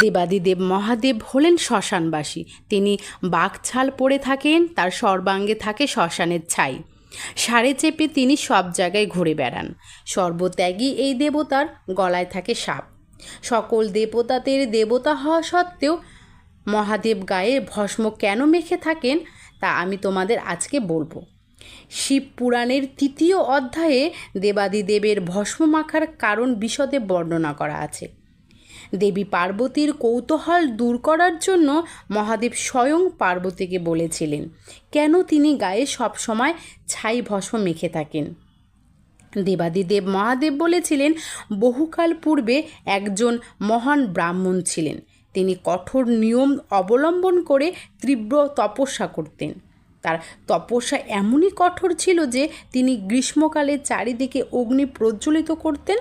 দেবাদিদেব মহাদেব হলেন শ্মশানবাসী। তিনি বাঘছাল পরে থাকেন, তার সর্বাঙ্গে থাকে শ্মশানের ছাই। ষাঁড়ে চেপে তিনি সব জায়গায় ঘুরে বেড়ান। সর্বত্যাগী এই দেবতার গলায় থাকে সাপ। সকল দেবতাদের দেবতা হওয়া সত্ত্বেও মহাদেব গায়ে ভস্ম কেন মেখে থাকেন তা আমি তোমাদের আজকে বলবো। শিব পুরাণের ৩য় অধ্যায়ে দেবাদিদেবের ভস্ম মাখার কারণ বিশদে বর্ণনা করা আছে। দেবী পার্বতীর কৌতূহল দূর করার জন্য মহাদেব স্বয়ং পার্বতীকে বলেছিলেন কেন তিনি গায়ে সবসময় ছাই ভস্ম মেখে থাকেন। দেবাদিদেব মহাদেব বলেছিলেন বহুকাল পূর্বে একজন মহান ব্রাহ্মণ ছিলেন। তিনি কঠোর নিয়ম অবলম্বন করে তীব্র তপস্যা করতেন। তার তপস্যা এমনই কঠোর ছিল যে তিনি গ্রীষ্মকালে চারিদিকে অগ্নি প্রজ্বলিত করতেন